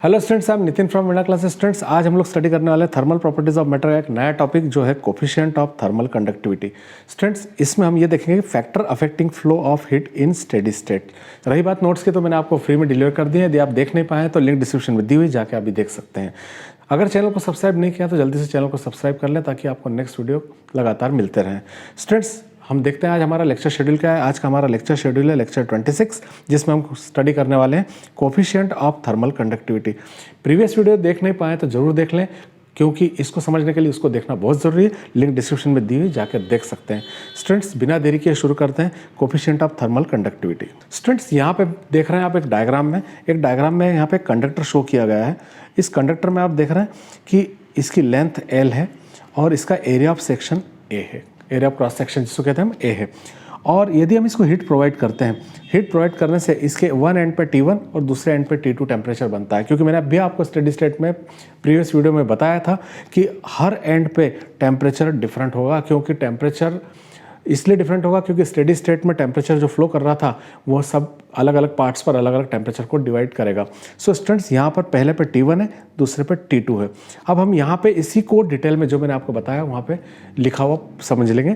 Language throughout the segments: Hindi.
Hello students, I am Nitin from middle class students. आज हम लोग स्टडी करने वाले हैं थर्मल प्रॉपर्टीज ऑफ मैटर का एक नया टॉपिक जो है coefficient of thermal conductivity. Students, इसमें हम ये देखेंगे factor affecting flow of heat in steady state. रही बात नोट्स की, तो मैंने आपको फ्री में डिलीवर कर दी है। यदि आप देख नहीं पाए तो लिंक डिस्क्रिप्शन में दी हुई, जाके आप भी देख सकते हैं। अगर चैनल को सब्सक्राइब नहीं किया तो जल्दी से चैनल को सब्सक्राइब कर लें, ताकि आपको नेक्स्ट वीडियो लगातार मिलते रहें। स्टूडेंट्स, हम देखते हैं आज हमारा लेक्चर शेड्यूल क्या है। आज का हमारा लेक्चर शेड्यूल है लेक्चर 26, जिसमें हम स्टडी करने वाले हैं coefficient of thermal conductivity. Previous video देख नहीं पाए तो जरूर देख लें, क्योंकि इसको समझने के लिए उसको देखना बहुत ज़रूरी है। लिंक डिस्क्रिप्शन में दी हुई, जाकर देख सकते हैं। स्टूडेंट्स, बिना देरी किए शुरू करते हैं coefficient of thermal conductivity. Students, यहाँ पे देख रहे हैं आप एक डायग्राम में यहाँ पे कंडक्टर शो किया गया है। इस कंडक्टर में आप देख रहे हैं कि इसकी लेंथ L है और इसका एरिया ऑफ सेक्शन A है। एरिया ऑफ क्रॉस सेक्शन जिसको कहते हैं हम A है। और यदि हम इसको हीट प्रोवाइड करते हैं, हीट प्रोवाइड करने से इसके वन एंड पे T1 और दूसरे एंड पे T2 टेम्परेचर बनता है। क्योंकि मैंने अभी आपको स्टडी स्टेट में प्रीवियस वीडियो में बताया था कि हर एंड पे टेम्परेचर डिफरेंट होगा। क्योंकि टेम्परेचर इसलिए डिफरेंट होगा क्योंकि स्टेडी स्टेट में टेम्परेचर जो फ्लो कर रहा था वो सब अलग अलग पार्ट्स पर अलग अलग टेम्परेचर को डिवाइड करेगा। सो स्टूडेंट्स, यहाँ पर पहले पे T1 है, दूसरे पे T2 है। अब हम यहाँ पे इसी को डिटेल में जो मैंने आपको बताया वहाँ पे लिखा हुआ समझ लेंगे।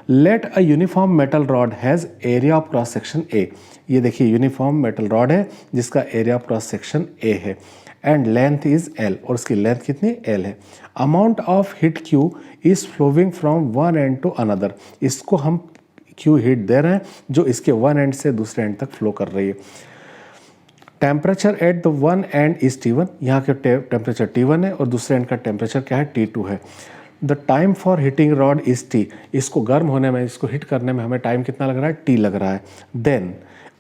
Let a uniform metal rod has area of cross section A। ये देखिए यूनिफॉर्म मेटल रॉड है जिसका area of cross section A है एंड लेंथ इज L, और उसकी लेंथ कितनी L है। Amount of heat Q is flowing from one end to another. इसको हम Q हीट दे रहे हैं जो इसके वन एंड से दूसरे एंड तक फ्लो कर रही है। Temperature at the one and is T1, यहाँ के टेम्परेचर T1 है और दूसरे एंड का टेम्परेचर क्या है, T2 है। The time for heating rod is T। इसको गर्म होने में, इसको हीट करने में हमें टाइम कितना लग रहा है, T लग रहा है। देन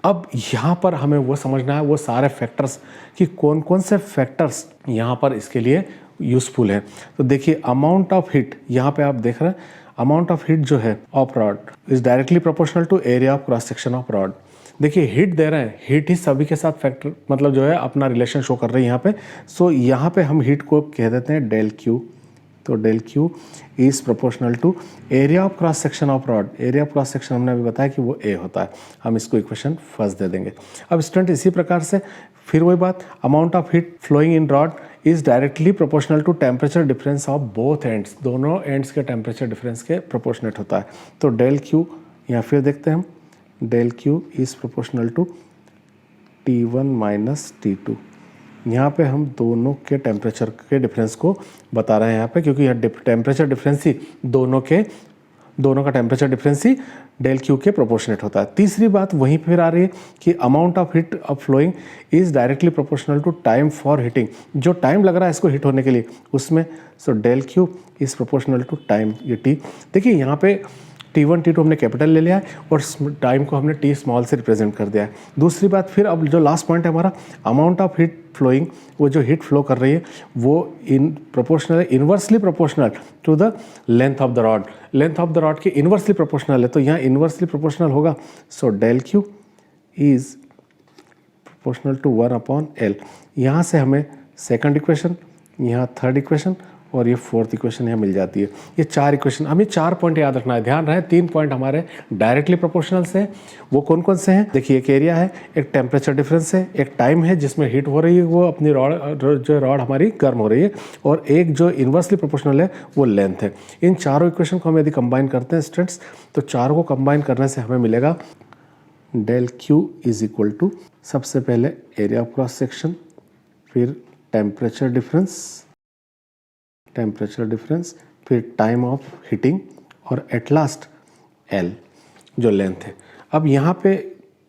अब यहाँ पर हमें वो समझना है वो सारे फैक्टर्स कि कौन कौन से फैक्टर्स यहाँ पर इसके लिए यूजफुल है। तो देखिए अमाउंट ऑफ हीट, यहाँ पे आप देख रहे हैं अमाउंट ऑफ हीट जो है of rod is directly proportional to area of cross section of rod. देखिए हीट दे रहे हैं, हीट ही सभी के साथ फैक्टर मतलब जो है अपना रिलेशन शो कर रही है यहाँ पे। सो यहाँ पे हम हीट को कह देते हैं डेल Q। तो del Q is proportional to area of cross section of rod. Area of cross section हमने अभी बताया कि वो A होता है। हम इसको इक्वेशन फर्स्ट दे देंगे। अब स्टूडेंट, इसी प्रकार से फिर वही बात, amount of heat flowing in rod is directly proportional to temperature difference of both ends. दोनों एंड्स के टेम्परेचर डिफरेंस के प्रोपोर्शनेट होता है। तो डेल Q यहाँ फिर देखते हैं हम, del Q is proportional to T1 minus T2। यहाँ पे हम दोनों के टेम्परेचर के डिफरेंस को बता रहे हैं यहाँ पे, क्योंकि यह टेम्परेचर डिफरेंस ही दोनों का टेम्परेचर डिफरेंस ही डेल Q के प्रोपोर्शनेट होता है। तीसरी बात वहीं फिर आ रही है कि amount of heat of flowing is directly proportional to time for heating. जो टाइम लग रहा है इसको हीट होने के लिए उसमें, so del Q is proportional to time, ये T। देखिए यहाँ पे T1 T2 हमने कैपिटल ले लिया है और टाइम को हमने T स्मॉल से रिप्रेजेंट कर दिया है। दूसरी बात फिर, अब जो लास्ट पॉइंट है हमारा, अमाउंट ऑफ हीट फ्लोइंग, वो जो हीट फ्लो कर रही है वो inversely proportional to the length of the rod. Length of the rod की इनवर्सली प्रोपोर्शनल है, तो यहाँ इनवर्सली प्रोपोर्शनल होगा। So del Q is proportional to 1/L। यहाँ से हमें सेकंड इक्वेशन, यहाँ थर्ड इक्वेशन और ये फोर्थ इक्वेशन यहाँ मिल जाती है। ये चार इक्वेशन, हमें 4 पॉइंट याद रखना है। ध्यान रहे 3 पॉइंट हमारे डायरेक्टली प्रोपोर्शनल से हैं। वो कौन कौन से हैं, देखिए एक एरिया है, एक टेम्परेचर डिफरेंस है, एक टाइम है जिसमें हीट हो रही है, वो अपनी रॉड हमारी गर्म हो रही है, और एक जो इन्वर्सली प्रोपोर्शनल है वो लेंथ है। इन चारों इक्वेशन को हम यदि कंबाइन करते हैं स्टूडेंट्स, तो चारों को कंबाइन करने से हमें मिलेगा del Q is equal to, सबसे पहले एरिया ऑफ क्रॉस सेक्शन, फिर टेम्परेचर डिफरेंस, फिर टाइम ऑफ हीटिंग, और एट लास्ट L जो लेंथ है। अब यहाँ पे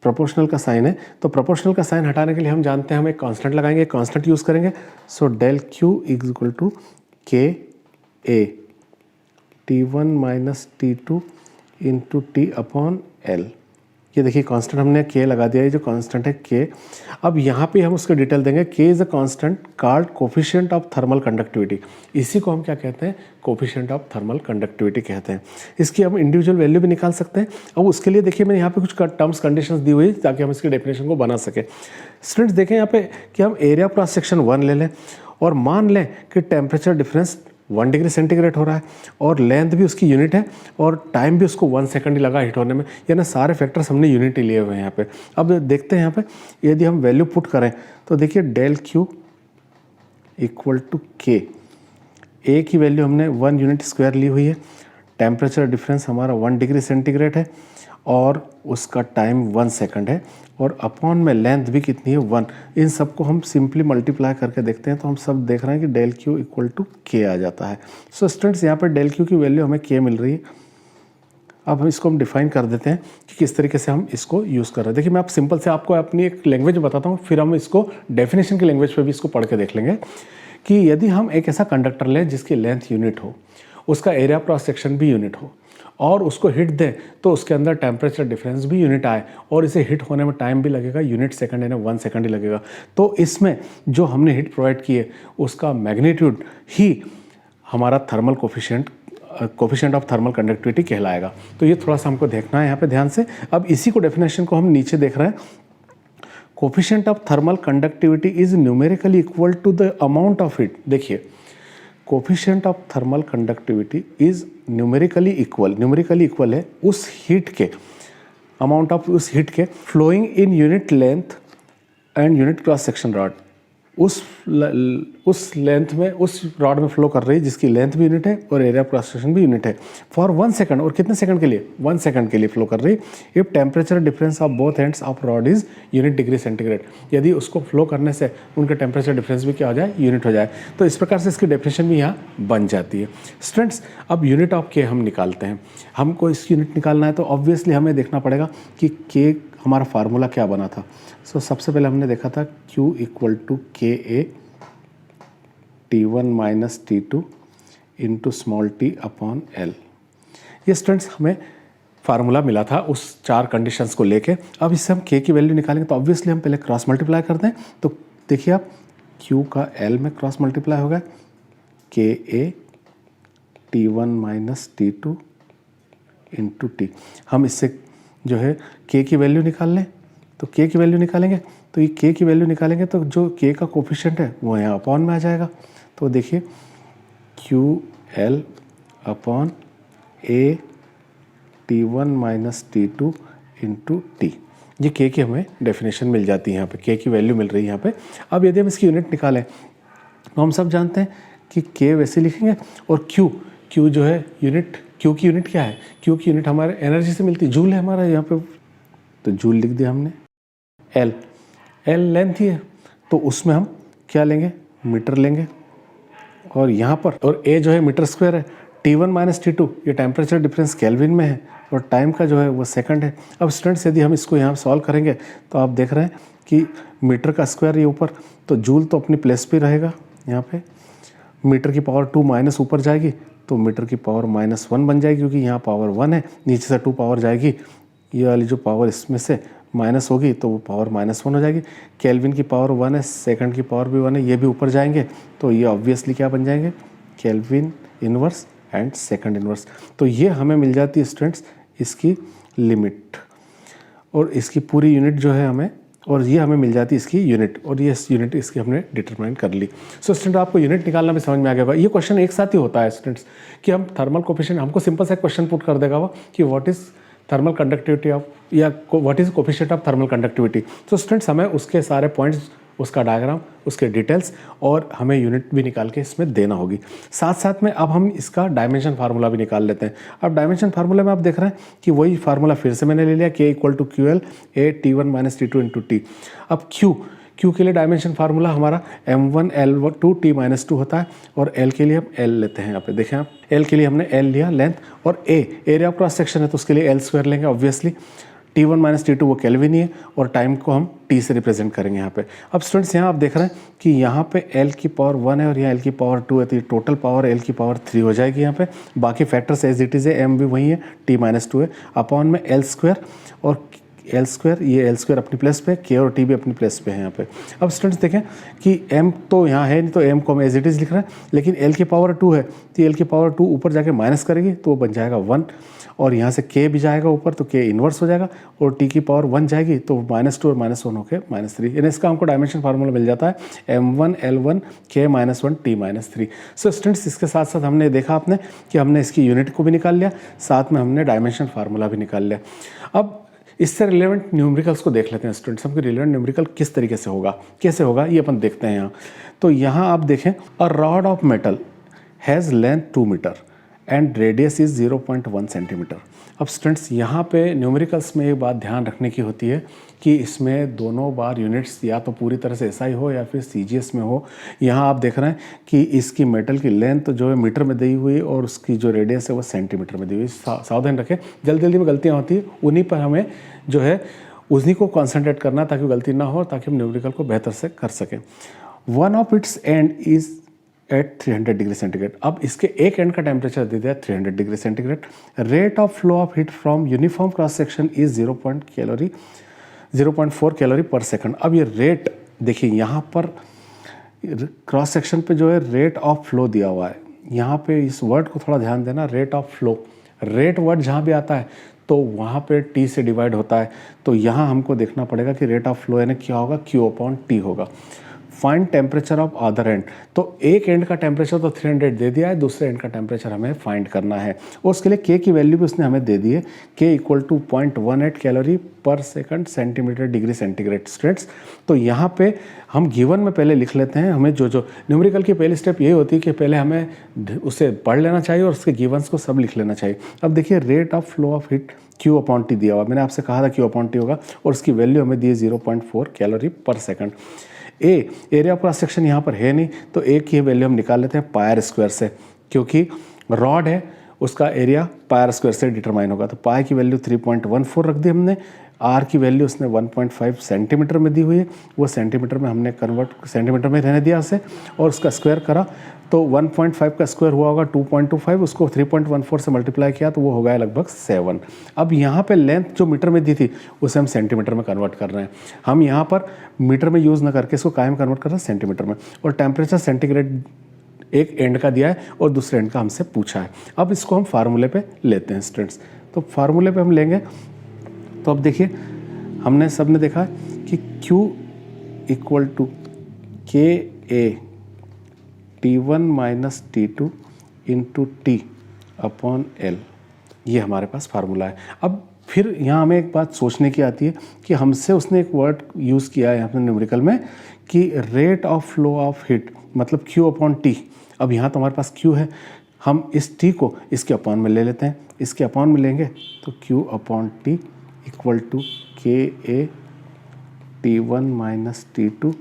प्रोपोर्शनल का साइन है, तो प्रोपोर्शनल का साइन हटाने के लिए हम जानते हैं हम एक कांस्टेंट लगाएंगे, कांस्टेंट यूज़ करेंगे। So del Q is equal to KA T1 minus T2 into T/L। ये देखिए कांस्टेंट हमने K लगा दिया है, जो कांस्टेंट है K। अब यहाँ पे हम उसको डिटेल देंगे। K is a constant called coefficient of thermal conductivity. इसी को हम क्या कहते हैं, कोफिशिएंट ऑफ थर्मल कंडक्टिविटी कहते हैं। इसकी हम इंडिविजुअल वैल्यू भी निकाल सकते हैं। अब उसके लिए देखिए मैंने यहाँ पे कुछ टर्म्स कंडीशंस दी हुई ताकि हम इसकी डेफिनेशन को बना सकें। स्टूडेंट्स देखें यहाँ पे कि हम एरिया क्रॉस सेक्शन 1 ले लें और मान लें कि टेम्परेचर डिफरेंस 1 डिग्री सेंटीग्रेड हो रहा है और लेंथ भी उसकी यूनिट है और टाइम भी उसको 1 सेकंड ही लगा हीट होने में, यानी सारे फैक्टर्स हमने यूनिट ही लिए हुए हैं यहाँ पे। अब देखते हैं यहाँ पे यदि हम वैल्यू पुट करें तो देखिए डेल Q इक्वल टू के। ए की वैल्यू हमने 1 यूनिट स्क्वायर ली हुई है, टेम्परेचर डिफरेंस हमारा 1 डिग्री सेंटीग्रेड है और उसका टाइम 1 सेकंड है, और अपॉन में लेंथ भी कितनी है 1। इन सबको हम सिंपली मल्टीप्लाई करके देखते हैं तो हम सब देख रहे हैं कि डेल क्यू इक्वल टू के आ जाता है। सो स्टूडेंट्स यहाँ पर डेल क्यू की वैल्यू हमें के मिल रही है। अब हम इसको डिफाइन कर देते हैं कि किस तरीके से हम इसको यूज़ कर रहे हैं। देखिए मैं आप सिंपल से आपको अपनी एक लैंग्वेज बताता हूँ, फिर हम इसको डेफिनेशन की लैंग्वेज पे भी इसको पढ़ के देख लेंगे कि यदि हम एक ऐसा कंडक्टर लें जिसकी लेंथ यूनिट हो, उसका एरिया क्रॉस सेक्शन भी यूनिट हो, और उसको हिट दें तो उसके अंदर टेम्परेचर डिफरेंस भी यूनिट आए, और इसे हिट होने में टाइम भी लगेगा यूनिट सेकंड यानी 1 सेकंड ही लगेगा, तो इसमें जो हमने हिट प्रोवाइड की है उसका मैग्नीट्यूड ही हमारा thermal coefficient of thermal conductivity कहलाएगा। तो ये थोड़ा सा हमको देखना है यहाँ पे ध्यान से। अब इसी को डेफिनेशन को हम नीचे देख रहे हैं, coefficient of thermal conductivity is numerically equal to the amount of heat. देखिए coefficient of thermal conductivity is numerically equal है उस हीट के अमाउंट ऑफ उस हीट के flowing in unit length and unit cross section rod, उस लेंथ में उस रॉड में फ्लो कर रही है जिसकी लेंथ भी यूनिट है और एरिया क्रॉस सेक्शन भी यूनिट है, फॉर 1 सेकंड। और कितने सेकंड के लिए? 1 सेकंड के लिए फ्लो कर रही है। If temperature difference of both ends of rod is unit degree centigrade, यदि उसको फ्लो करने से उनका टेम्परेचर डिफरेंस भी क्या हो जाए? यूनिट हो जाए। तो इस प्रकार से इसकी डेफिनेशन भी यहाँ बन जाती है। स्टूडेंट्स अब यूनिट ऑफ के हम निकालते हैं। हमको इस यूनिट निकालना है तो ऑब्वियसली हमें देखना पड़ेगा कि के हमारा फार्मूला क्या बना था। सो सबसे पहले हमने देखा था Q इक्वल टू के ए T1 minus T2 into small T upon L. ये स्टूडेंट्स हमें फार्मूला मिला था उस 4 कंडीशंस को लेके। अब इससे हम के की वैल्यू निकालेंगे तो ऑब्वियसली हम पहले क्रॉस मल्टीप्लाई करते हैं। तो देखिए आप Q का L में क्रॉस मल्टीप्लाई होगा, के ए T1 minus T2 into T. हम इससे जो है के की वैल्यू निकाल लें, तो के की वैल्यू निकालेंगे तो ये के की वैल्यू निकालेंगे तो जो के का कोफिशिएंट है वो यहाँ अपॉन में आ जाएगा। तो देखिए QL अपॉन ए T1 minus T2 into T, ये के की हमें डेफिनेशन मिल जाती है। यहाँ पे के की वैल्यू मिल रही है यहाँ पे। अब यदि हम इसकी यूनिट निकालें तो हम सब जानते हैं कि के वैसे लिखेंगे और क्यू जो है यूनिट, क्यू की यूनिट क्या है? क्यू की यूनिट हमारे एनर्जी से मिलती है, जूल है हमारा यहाँ पे, तो जूल लिख दिया हमने। एल लेंथ ही है तो उसमें हम क्या लेंगे? मीटर लेंगे, और यहाँ पर और ए जो है मीटर स्क्वायर है। T1 माइनस T2 ये टेम्परेचर डिफरेंस केल्विन में है और टाइम का जो है वो सेकंड है। अब स्टूडेंट्स यदि हम इसको यहाँ सॉल्व करेंगे तो आप देख रहे हैं कि मीटर का स्क्वायर ये ऊपर, तो जूल तो अपनी प्लेस पे रहेगा। यहाँ पे मीटर की पावर 2 माइनस ऊपर जाएगी तो मीटर की पावर -1 बन जाएगी, क्योंकि यहाँ पावर 1 है, नीचे से 2 पावर जाएगी, ये वाली जो पावर इसमें से माइनस होगी तो वो पावर -1 हो जाएगी। केल्विन की पावर 1 है, सेकंड की पावर भी 1 है, ये भी ऊपर जाएंगे तो ये ऑब्वियसली क्या बन जाएंगे? Kelvin inverse and second inverse. तो ये हमें मिल जाती है स्टूडेंट्स इसकी लिमिट, और इसकी पूरी यूनिट जो है हमें, और ये हमें मिल जाती है इसकी यूनिट, और ये यूनिट इसकी हमने डिटरमाइन कर ली। सो स्टूडेंट आपको यूनिट निकालना भी समझ में आ गया होगा। ये क्वेश्चन एक साथ ही होता है स्टूडेंट्स कि हम थर्मल कोफिशिएंट, हमको सिंपल सा क्वेश्चन पुट कर देगा वो कि what is thermal conductivity of, या what is coefficient of thermal conductivity. तो स्टूडेंट्स हमें उसके सारे पॉइंट्स, उसका डायग्राम, उसके डिटेल्स और हमें यूनिट भी निकाल के इसमें देना होगी। साथ साथ में अब हम इसका डायमेंशन फार्मूला भी निकाल लेते हैं। अब डायमेंशन फार्मूला में आप देख रहे हैं कि वही फार्मूला फिर से मैंने ले लिया, K equal to QL A T1 minus T2 into T. अब Q के लिए डायमेंशन फार्मूला हमारा M1 L2 T माइनस 2 होता है, और L के लिए हम L लेते हैं। यहाँ पे देखें आप, L के लिए हमने L लिया लेंथ, और A area of cross section है तो उसके लिए L स्क्वायर लेंगे ऑब्वियसली। T1 माइनस T2 वो केल्विन ही है, और टाइम को हम T से रिप्रेजेंट करेंगे यहाँ पे। अब स्टूडेंट्स यहाँ आप देख रहे हैं कि यहाँ पे L की पावर 1 है और यहाँ L की पावर 2 है, तो ये टोटल पावर L की पावर 3 हो जाएगी यहाँ पे। बाकी फैक्टर्स एज इट इज़ है, M भी वही है, T माइनस 2 है, अपॉन में L स्क्वायर, और L स्क्वायर, ये L स्क्वायर अपनी प्लेस पे, K और T भी अपनी प्लेस पे है यहाँ पे। अब स्टूडेंट्स देखें कि M तो यहाँ है नहीं, तो M को हम एज इट इज़ लिख रहे हैं, लेकिन L की पावर 2 है तो L की पावर 2 ऊपर जाके माइनस करेगी तो वो बन जाएगा 1, और यहाँ से K भी जाएगा ऊपर तो K इन्वर्स हो जाएगा, और T की पावर 1 जाएगी तो -2 और -1 होकर -3, यानी इसका हमको डायमेंशन फार्मूला मिल जाता है M1 L1 K -1 T -3। So students इसके साथ साथ हमने देखा आपने कि हमने इसकी यूनिट को भी निकाल लिया, साथ में हमने डायमेंशन फार्मूला भी निकाल लिया। अब इससे रिलेवेंट न्यूमेरिकल्स को देख लेते हैं स्टूडेंट्स। हमको रिलेवेंट न्यूमेरिकल किस तरीके से होगा, कैसे होगा, ये अपन देखते हैं यहाँ। तो यहाँ आप देखें, a rod of metal has length 2 metre and radius is 0.1 centimetre. अब स्टूडेंट्स यहाँ पे न्यूमेरिकल्स में एक बात ध्यान रखने की होती है कि इसमें दोनों बार यूनिट्स या तो पूरी तरह से एसआई हो या फिर सीजीएस में हो। यहाँ आप देख रहे हैं कि इसकी मेटल की लेंथ जो है मीटर में दी हुई और उसकी जो रेडियस है वो सेंटीमीटर में दी हुई। सावधान रखें, जल्दी जल्दी में गलतियाँ होती है, उन्हीं पर हमें जो है उन्हीं को कॉन्सेंट्रेट करना ताकि गलती ना हो, ताकि हम न्यूमेरिकल को बेहतर से कर सकें। One of its end is at 300 degree centigrade. अब इसके एक एंड का टेम्परेचर दे दिया 300 degree centigrade. Rate of flow of heat from uniform cross section is 0.4 calorie per second. अब ये रेट देखिए, यहाँ पर क्रॉस सेक्शन पे जो है रेट ऑफ फ्लो दिया हुआ है। यहाँ पे इस वर्ड को थोड़ा ध्यान देना, rate of flow. Rate word जहाँ भी आता है तो वहाँ पे टी से डिवाइड होता है, तो यहाँ हमको देखना पड़ेगा कि रेट ऑफ फ्लो यानी क्या होगा, Q अपॉन टी होगा। Find temperature of other and, तो एक एंड का टेम्परेचर तो 300 दे दिया है, दूसरे एंड का टेम्परेचर हमें फाइंड करना है और उसके लिए K की वैल्यू भी उसने हमें दे दी है, K equal to 0.18 calorie per second centimetre degree centigrade. Students, तो यहाँ पे हम गिवन में पहले लिख लेते हैं। हमें जो न्यूमेरिकल की पहली स्टेप यही होती है कि पहले हमें उसे पढ़ लेना चाहिए और उसके गिवन्स को सब लिख लेना चाहिए। अब देखिए, rate of flow of heat Q upon T दिया हुआ, मैंने आपसे कहा था Q अपॉन टी होगा और उसकी वैल्यू हमें दी है 0.4 calorie per second. Area of cross section यहाँ पर है नहीं, तो ए की वैल्यू हम निकाल लेते हैं पायर स्क्वायर से, क्योंकि रॉड है उसका एरिया पायर स्क्वायर से डिटरमाइन होगा। तो पाई की वैल्यू 3.14 रख दी हमने। आर की वैल्यू उसने 1.5 सेंटीमीटर में दी हुई है, वो सेंटीमीटर में हमने कन्वर्ट सेंटीमीटर में रहने दिया उसे और उसका स्क्वायर करा, तो 1.5 का स्क्वायर हुआ होगा 2.25, उसको 3.14 से मल्टीप्लाई किया तो वो हो गया लगभग 7। अब यहाँ पे लेंथ जो मीटर में दी थी उसे हम सेंटीमीटर में कन्वर्ट कर रहे हैं। हम यहाँ पर मीटर में यूज़ ना करके इसको कायम कन्वर्ट कर रहे हैं सेंटीमीटर में। और टेम्परेचर सेंटीग्रेड एक एंड का दिया है और दूसरे एंड का हमसे पूछा है। अब इसको हम फार्मूले पे लेते हैं स्टूडेंट्स। तो फार्मूले पे हम लेंगे, तो अब देखिए हमने सबने देखा कि Q equal to KA T1 minus T2 into T upon L, ये हमारे पास फार्मूला है। अब फिर यहाँ हमें एक बात सोचने की आती है कि हमसे उसने एक वर्ड यूज़ किया है यहाँ पर न्यूमेरिकल में कि rate of flow of heat, मतलब Q अपॉन टी। अब यहाँ तो हमारे पास Q है, हम इस T को इसके अपॉन में ले लेते हैं, इसके अपॉन में लेंगे तो Q upon T equal to KA T1 minus T2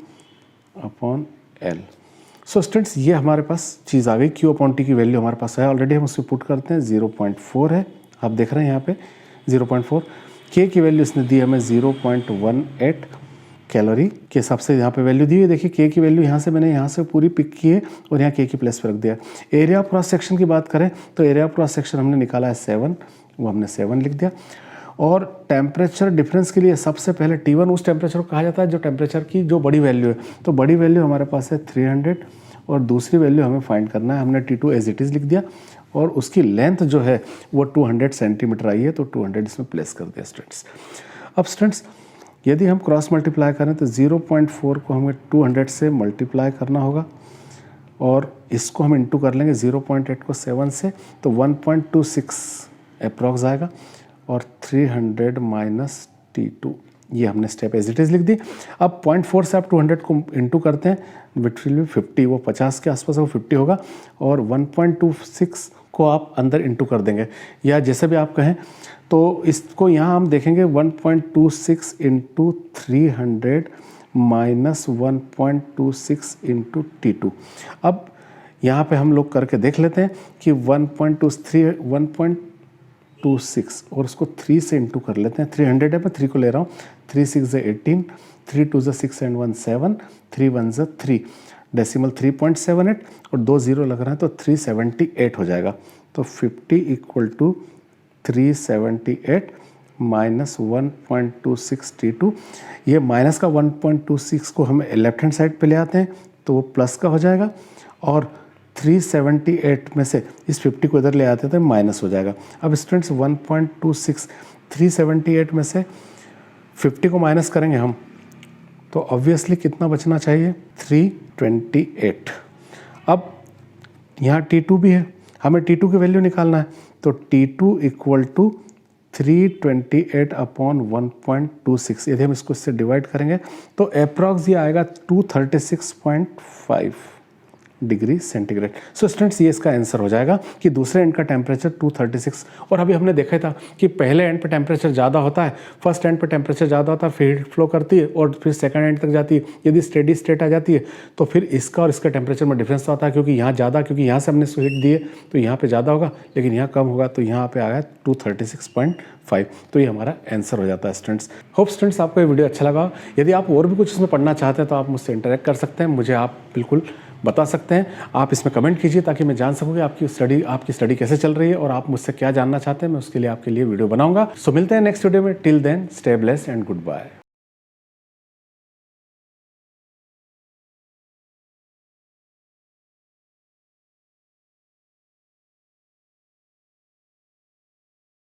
upon L. So students, ये हमारे पास चीज़ आ गई। Q अपॉन टी की वैल्यू हमारे पास है ऑलरेडी, हम उसको पुट करते हैं 0.4 है, आप देख रहे हैं यहाँ पे 0.4। K की वैल्यू इसने दी हमें 0.18 कैलोरी के हिसाब से यहाँ पे वैल्यू दी है। देखिए K की वैल्यू यहाँ से मैंने यहाँ से पूरी पिक की है और यहाँ K की प्लेस पर रख दिया। एरिया ऑफ क्रॉस सेक्शन की बात करें तो एरिया ऑफ क्रॉस सेक्शन हमने निकाला है 7, वो हमने 7 लिख दिया। और टेम्परेचर डिफरेंस के लिए सबसे पहले T1 उस टेम्परेचर को कहा जाता है जो टेम्परेचर की जो बड़ी वैल्यू है, तो बड़ी वैल्यू हमारे पास है 300 और दूसरी वैल्यू हमें फाइंड करना है। हमने T2 एज इट इज़ लिख दिया और उसकी लेंथ जो है वो 200 सेंटीमीटर आई है, तो 200 इसमें प्लेस कर दिया स्टूडेंट्स। अब स्टूडेंट्स, यदि हम क्रॉस मल्टीप्लाई करें तो 0.4 को हमें 200 से मल्टीप्लाई करना होगा और इसको हम इंटू कर लेंगे 0.8 को 7 से, तो 1.26 अप्रॉक्स आएगा और 300 माइनस T2, ये हमने स्टेप एज इट इज़ लिख दी। अब 0.4 से आप 200 को इंटू करते हैं, विच विल बी 50, वो 50 के आसपास वो 50 होगा और 1.26 को आप अंदर इंटू कर देंगे या जैसे भी आप कहें। तो इसको यहाँ हम देखेंगे 1.26 इंटू 300 माइनस 1.26 इंटू T2। अब यहाँ पे हम लोग करके देख लेते हैं कि 1.26 और उसको 3 से इंटू कर लेते हैं। 300 है, मैं 3 को ले रहा हूँ, 3 6 18, 3 2 6 and 1 7, 3 1 3, डेसिमल 3.78 और 2 0 लग रहा है तो 378 हो जाएगा। तो 50 इक्वल टू 378 माइनस 1.26 T2। ये माइनस का 1.26 को हम लेफ्ट हैंड साइड पे ले आते हैं तो वो प्लस का हो जाएगा और 378 में से इस 50 को इधर ले आते हैं तो माइनस हो जाएगा। अब स्टूडेंट्स 1.26 378 में से 50 को माइनस करेंगे हम तो ऑब्वियसली कितना बचना चाहिए, 328। अब यहाँ T2 भी है, हमें T2 की वैल्यू निकालना है तो T2 इक्वल टू 328/1.26। यदि हम इसको इससे डिवाइड करेंगे तो अप्रॉक्स ये आएगा 236.5 डिग्री सेंटीग्रेड। सो स्टूडेंट्स ये इसका आंसर हो जाएगा कि दूसरे एंड का टेम्परेचर 236। और अभी हमने देखा था कि पहले एंड पे टेम्परेचर ज़्यादा होता है, फर्स्ट एंड पे टेम्परेचर ज़्यादा होता है, फिर हीट फ्लो करती है और फिर सेकंड एंड तक जाती है। यदि स्टेडी स्टेट आ जाती है तो फिर इसका और इसका टेम्परेचर में डिफरेंस आता है, क्योंकि यहाँ ज़्यादा, क्योंकि यहाँ से हमने हीट दी है तो यहाँ पर ज़्यादा होगा, लेकिन यहाँ कम होगा तो यहाँ पर आया 236.5। तो ये हमारा आंसर हो जाता है स्टूडेंट्स। होप स्टूडेंट्स आपको ये वीडियो अच्छा लगा। यदि आप और भी कुछ इसमें पढ़ना चाहते हैं तो आप मुझसे इंटरेक्ट कर सकते हैं, मुझे आप बिल्कुल बता सकते हैं। आप इसमें कमेंट कीजिए ताकि मैं जान सकूँ कि आपकी स्टडी कैसे चल रही है और आप मुझसे क्या जानना चाहते हैं। मैं उसके लिए आपके लिए वीडियो बनाऊंगा। सो मिलते हैं नेक्स्ट वीडियो में। Till then stay blessed and good bye.